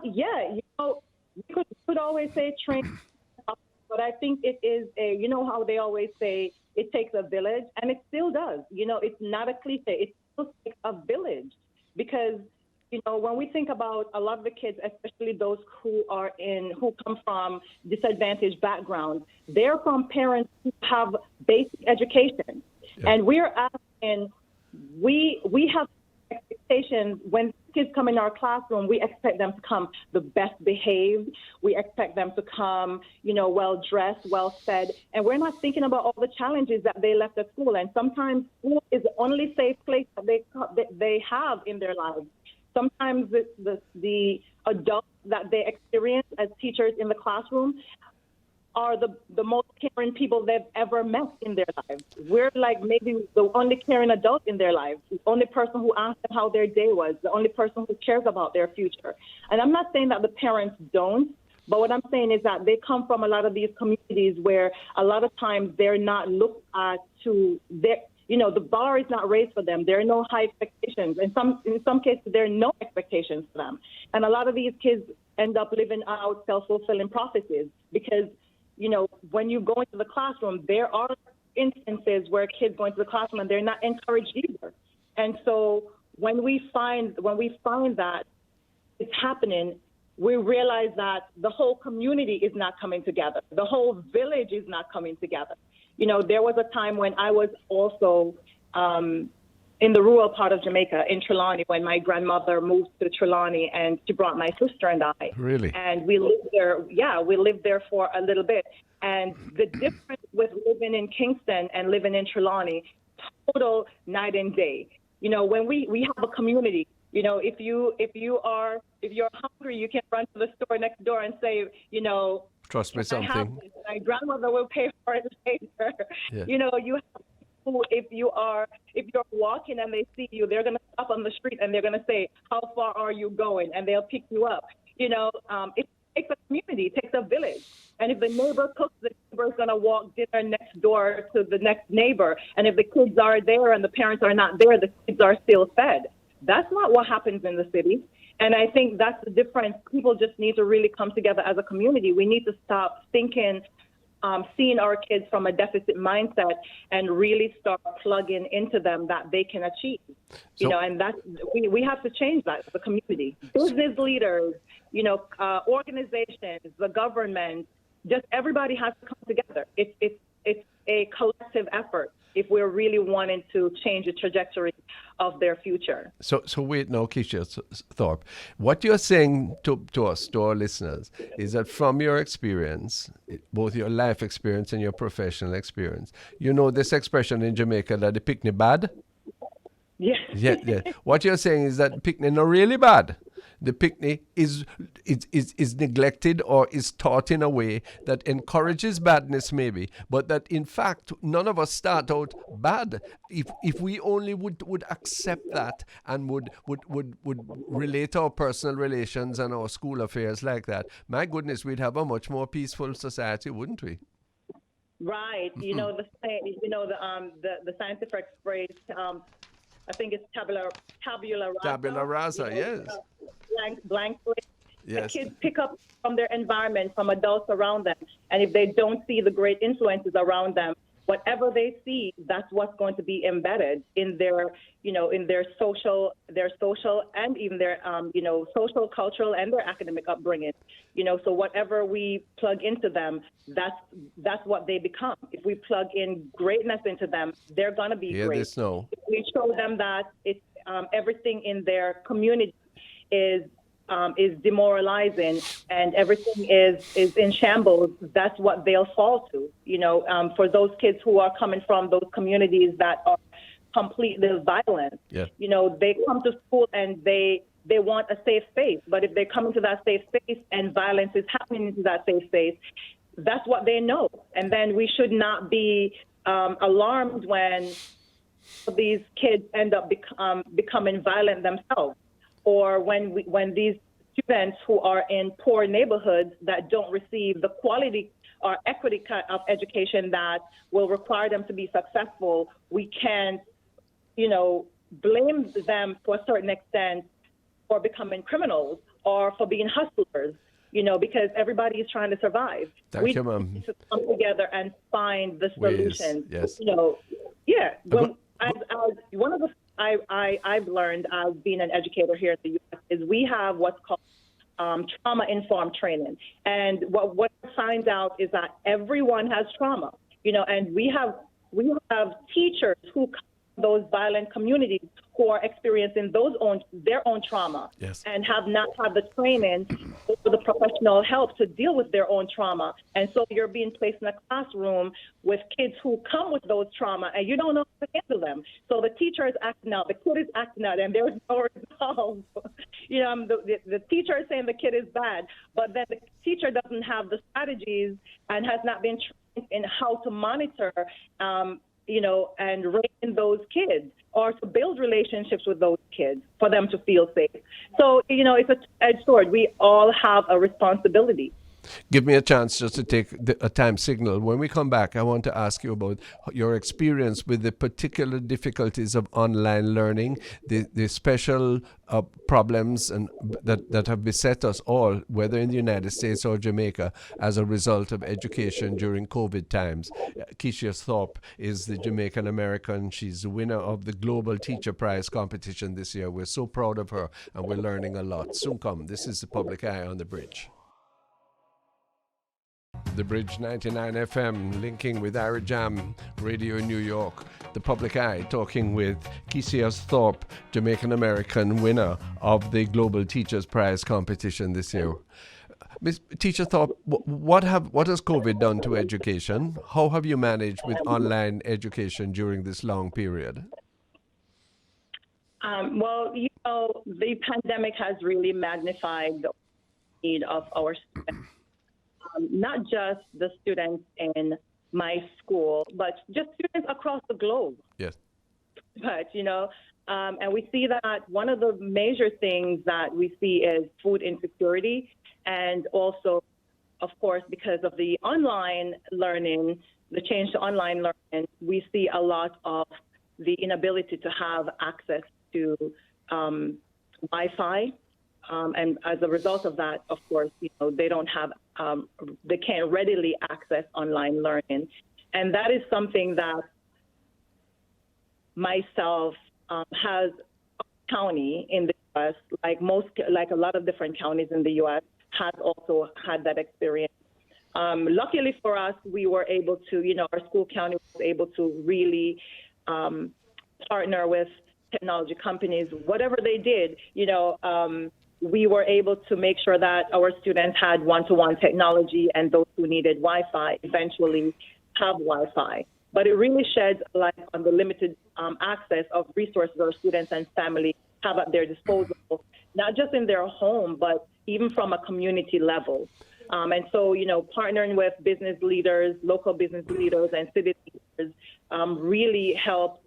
Yeah, we could always say train. But I think it is how they always say it takes a village, and it still does. It's not a cliche. It still takes a village because, when we think about a lot of the kids, especially those who come from disadvantaged backgrounds, they're from parents who have basic education. Yeah. And we're asking, we have expectations when kids come in our classroom. We expect them to come the best behaved. We expect them to come, well dressed, well fed, and we're not thinking about all the challenges that they left at school. And sometimes school is the only safe place that they have in their lives. Sometimes the adults that they experience as teachers in the classroom are the most caring people they've ever met in their lives. We're like maybe the only caring adult in their lives, the only person who asks them how their day was, the only person who cares about their future. And I'm not saying that the parents don't, but what I'm saying is that they come from a lot of these communities where a lot of times they're not looked at the bar is not raised for them. There are no high expectations. In some cases, there are no expectations for them. And a lot of these kids end up living out self-fulfilling prophecies because when you go into the classroom, there are instances where kids go into the classroom and they're not encouraged either. And so when we find that it's happening, we realize that the whole community is not coming together. The whole village is not coming together. There was a time when I was also in the rural part of Jamaica, in Trelawney, when my grandmother moved to Trelawney and she brought my sister and I. Really? And we lived there. Yeah, we lived there for a little bit. And the difference with living in Kingston and living in Trelawney, total night and day. When we have a community, if you're hungry, you can run to the store next door and say, trust me, something. My grandmother will pay for it later. Yeah. You have who, if you're walking and they see you, they're going to stop on the street and they're going to say, how far are you going? And they'll pick you up. It takes a community, it takes a village. And if the neighbor cooks, the neighbor's going to walk dinner next door to the next neighbor. And if the kids are there and the parents are not there, the kids are still fed. That's not what happens in the city. And I think that's the difference. People just need to really come together as a community. We need to stop thinking, seeing our kids from a deficit mindset and really start plugging into them that they can achieve. And that's, we have to change that as a community. Business leaders, organizations, the government, just everybody has to come together. It's a collective effort if we're really wanting to change the trajectory of their future. So wait now, Keishia Thorpe. What you're saying to us, to our listeners, is that from your experience, both your life experience and your professional experience, this expression in Jamaica that the picnic bad? Yeah. Yeah. What you're saying is that picnic not really bad. The picnic is neglected or is taught in a way that encourages badness maybe, but that in fact none of us start out bad. If we only would accept that and would relate our personal relations and our school affairs like that, my goodness, we'd have a much more peaceful society, wouldn't we? Right. The scientific phrase, I think it's tabula rasa. Tabula rasa, yes. Blank slate. Yes. The kids pick up from their environment, from adults around them, and if they don't see the great influences around them, whatever they see, that's what's going to be embedded in their, in their social and even their, social, cultural, and their academic upbringing. So whatever we plug into them, that's what they become. If we plug in greatness into them, they're going to be great. If we show them that it's everything in their community is demoralizing and everything is in shambles, that's what they'll fall to. For those kids who are coming from those communities that are completely violent, they come to school and they they want a safe space. But if they come into that safe space and violence is happening into that safe space, that's what they know. And then we should not be alarmed when these kids end up becoming violent themselves, or when these students who are in poor neighborhoods that don't receive the quality or equity of education that will require them to be successful, we can't, blame them to a certain extent for becoming criminals or for being hustlers, because everybody is trying to survive. Thank you, ma'am. Need to come together and find the solution. Yes. I've learned as being an educator here in the U.S. is we have what's called trauma-informed training. And what I find out is that everyone has trauma, and we have teachers who come from those violent communities who are experiencing their own trauma, yes, and have not had the training or the professional help to deal with their own trauma. And so you're being placed in a classroom with kids who come with those trauma, and you don't know how to handle them. So the teacher is acting out, the kid is acting out, and there's no resolve. The teacher is saying the kid is bad, but then the teacher doesn't have the strategies and has not been trained in how to monitor, and rein those kids, or to build relationships with those kids for them to feel safe. So, it's a two-edged sword. We all have a responsibility. Give me a chance just to take a time signal. When we come back, I want to ask you about your experience with the particular difficulties of online learning, the special problems and that have beset us all, whether in the United States or Jamaica, as a result of education during COVID times. Keishia Thorpe is the Jamaican-American. She's the winner of the Global Teacher Prize competition this year. We're so proud of her, and we're learning a lot. Soon come. This is the Public Eye on the Bridge. The Bridge 99 FM, linking with Irie Jam Radio in New York. The Public Eye, talking with Keishia Thorpe, Jamaican-American winner of the Global Teachers Prize competition this year. Ms. Teacher Thorpe, what has COVID done to education? How have you managed with online education during this long period? The pandemic has really magnified the need of our students. Not just the students in my school, but just students across the globe. Yes. But, and we see that one of the major things that we see is food insecurity. And also, of course, because of the online learning, the change to online learning, we see a lot of the inability to have access to Wi-Fi. And as a result of that, of course, they don't have, they can't readily access online learning. And that is something that myself has a county in the U.S., like a lot of different counties in the U.S., has also had that experience. Luckily for us, we were able to, our school county was able to really partner with technology companies. Whatever they did, we were able to make sure that our students had one-to-one technology, and those who needed Wi-Fi eventually have Wi-Fi. But it really sheds light on the limited access of resources our students and families have at their disposal, not just in their home, but even from a community level. And so, partnering with business leaders, local business leaders, and city leaders really helped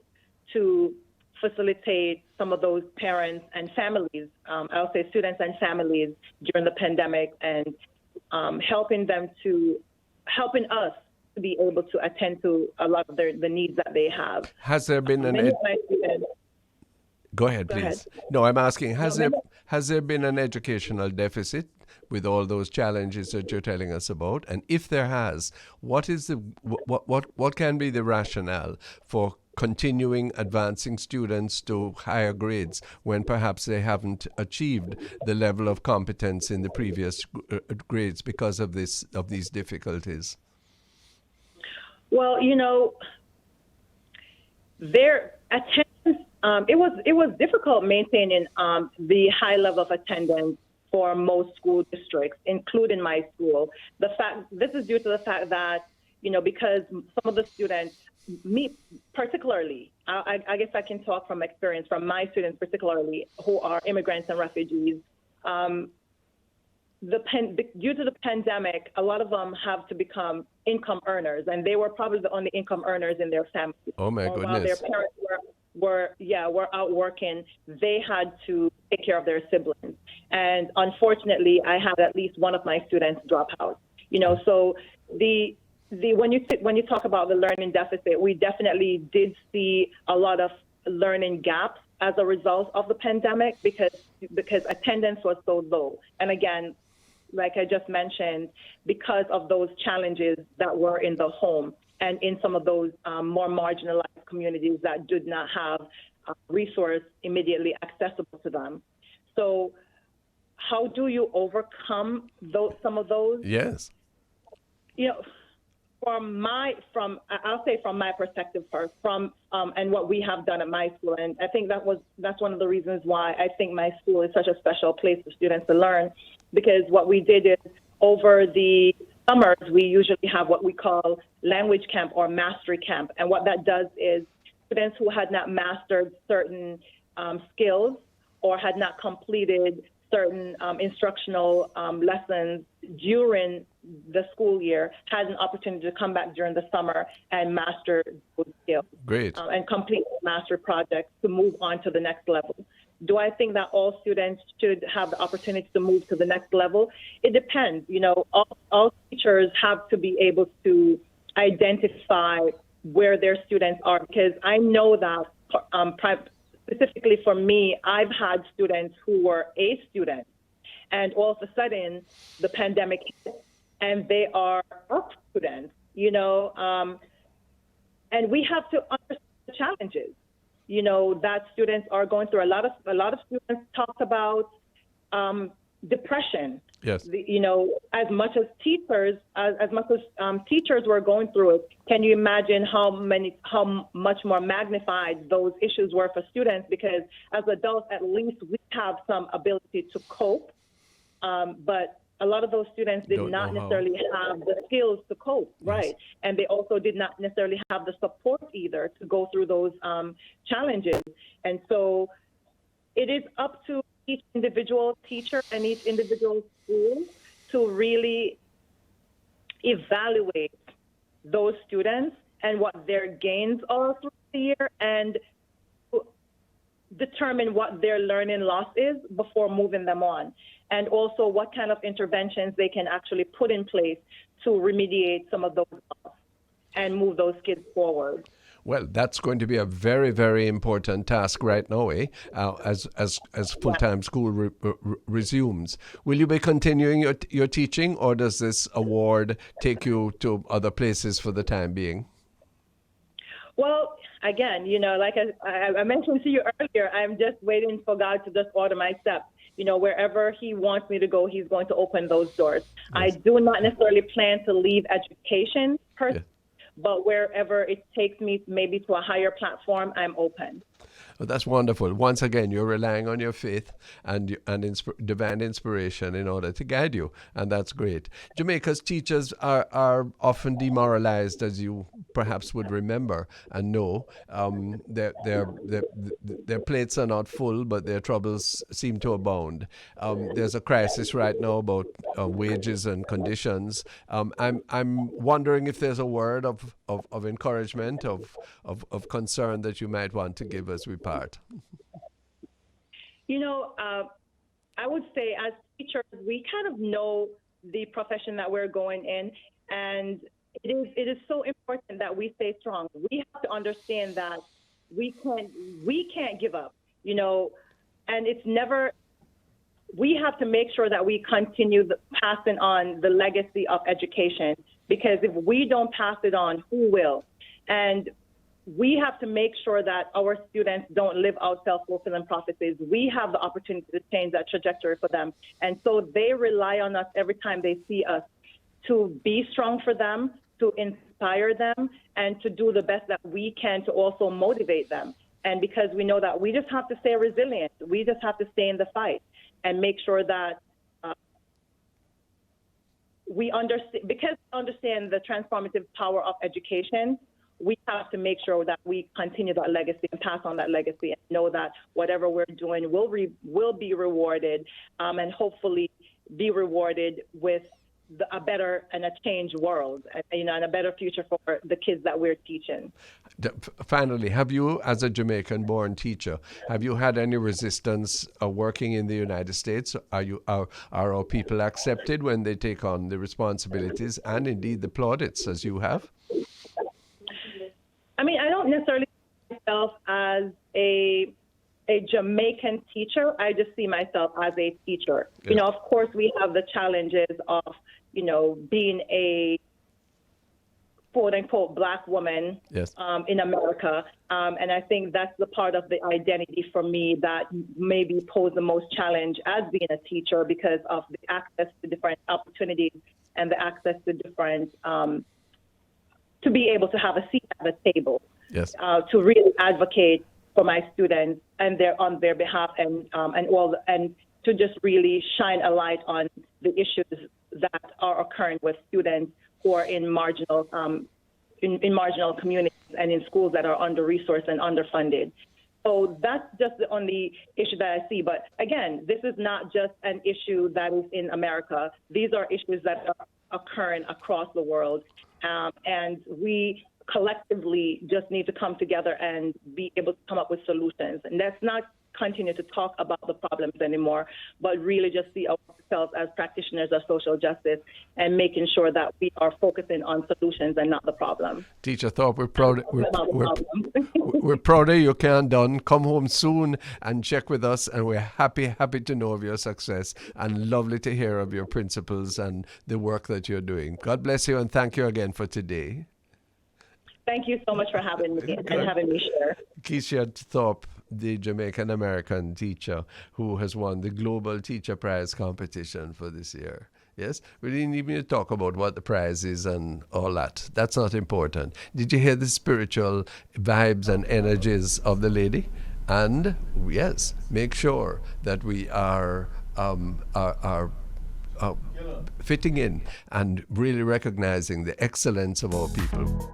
to facilitate some of those parents and families, I'll say students and families during the pandemic, and helping us to be able to attend to a lot of the needs that they have. Has there been Go ahead, please. No, I'm asking, has there been an educational deficit with all those challenges that you're telling us about? And if there has, what can be the rationale for continuing advancing students to higher grades when perhaps they haven't achieved the level of competence in the previous grades because of these difficulties? Well, their attendance, it was difficult maintaining the high level of attendance for most school districts, including my school. This is due to the fact that, because some of the students, me particularly, I guess I can talk from experience, from my students particularly, who are immigrants and refugees. Due to the pandemic, a lot of them have to become income earners, and they were probably the only income earners in their family. Oh my While goodness. their parents were out working, they had to take care of their siblings. And unfortunately, I had at least one of my students drop out. So when you talk about the learning deficit, we definitely did see a lot of learning gaps as a result of the pandemic because attendance was so low. And again, like I just mentioned, because of those challenges that were in the home and in some of those more marginalized communities that did not have resource immediately accessible to them. So how do you overcome some of those? Yes. I'll say from my perspective first, and what we have done at my school, and I think that's one of the reasons why I think my school is such a special place for students to learn, because what we did is over the summers we usually have what we call language camp or mastery camp, and what that does is students who had not mastered certain skills or had not completed certain instructional lessons during the school year had an opportunity to come back during the summer and master those skills. Great. And complete master projects to move on to the next level. Do I think that all students should have the opportunity to move to the next level? It depends. All teachers have to be able to identify where their students are, because I know that specifically for me, I've had students who were A students, and all of a sudden the pandemic hit and they are F students, and we have to understand the challenges, that students are going through. A lot of students talk about depression. Yes. As much as teachers were going through it, can you imagine how much more magnified those issues were for students? Because as adults, at least we have some ability to cope, but a lot of those students did not necessarily have the skills to cope, right? Yes. And they also did not necessarily have the support either to go through those challenges. And so it is up to each individual teacher and each individual school to really evaluate those students and what their gains are through the year, and determine what their learning loss is before moving them on, and also what kind of interventions they can actually put in place to remediate some of those loss and move those kids forward. Well, that's going to be a very, very important task right now, as full-time school resumes. Will you be continuing your teaching, or does this award take you to other places for the time being? Well, again, like I mentioned to you earlier, I'm just waiting for God to just order my steps. Wherever He wants me to go, He's going to open those doors. Yes. I do not necessarily plan to leave education per se. But wherever it takes me, maybe to a higher platform, I'm open. Well, that's wonderful. Once again, you're relying on your faith and divine inspiration in order to guide you, and that's great. Jamaica's teachers are often demoralized, as you perhaps would remember and know. Their plates are not full, but their troubles seem to abound. There's a crisis right now about wages and conditions. I'm wondering if there's a word of encouragement, of concern that you might want to give as we part. I would say as teachers, we kind of know the profession that we're going in, and it is so important that we stay strong. We have to understand that we can't give up, and it's never. We have to make sure that we continue passing on the legacy of education, because if we don't pass it on, who will? And we have to make sure that our students don't live out self-fulfilling prophecies. We have the opportunity to change that trajectory for them. And so they rely on us every time they see us to be strong for them, to inspire them, and to do the best that we can to also motivate them. And because we know that we just have to stay resilient, we just have to stay in the fight and make sure that we understand the transformative power of education. we have to make sure that we continue that legacy and pass on that legacy and know that whatever we're doing will be rewarded, and hopefully be rewarded with a better and a changed world, and a better future for the kids that we're teaching. Finally, have you, as a Jamaican-born teacher, have you had any resistance working in the United States? Are our people accepted when they take on the responsibilities and indeed the plaudits as you have? I mean, I don't necessarily see myself as a Jamaican teacher. I just see myself as a teacher. Yes. Of course, we have the challenges of, being a quote unquote Black woman, yes, in America. And I think that's the part of the identity for me that maybe pose the most challenge as being a teacher, because of the access to different opportunities and the access to different, to be able to have a seat at the table, yes, to really advocate for my students and on their behalf, and to just really shine a light on the issues that are occurring with students who are in marginal in marginal communities and in schools that are under-resourced and underfunded. So that's just the only issue that I see. But again, this is not just an issue that is in America. These are issues that are occurring across the world, and we collectively just need to come together and be able to come up with solutions. And that's not continue to talk about the problems anymore, but really just see ourselves as practitioners of social justice and making sure that we are focusing on solutions and not the problem. Teacher Thorpe, we're proud. We're proud of you, Can Done. Come home soon and check with us, and we're happy to know of your success, and lovely to hear of your principles and the work that you're doing. God bless you, and thank you again for today. Thank you so much for having me and having me share. Keishia Thorpe, the Jamaican-American teacher who has won the Global Teacher Prize competition for this year. Yes, we didn't even talk about what the prize is and all that. That's not important. Did you hear the spiritual vibes and energies of the lady? And yes, make sure that we are fitting in and really recognizing the excellence of our people.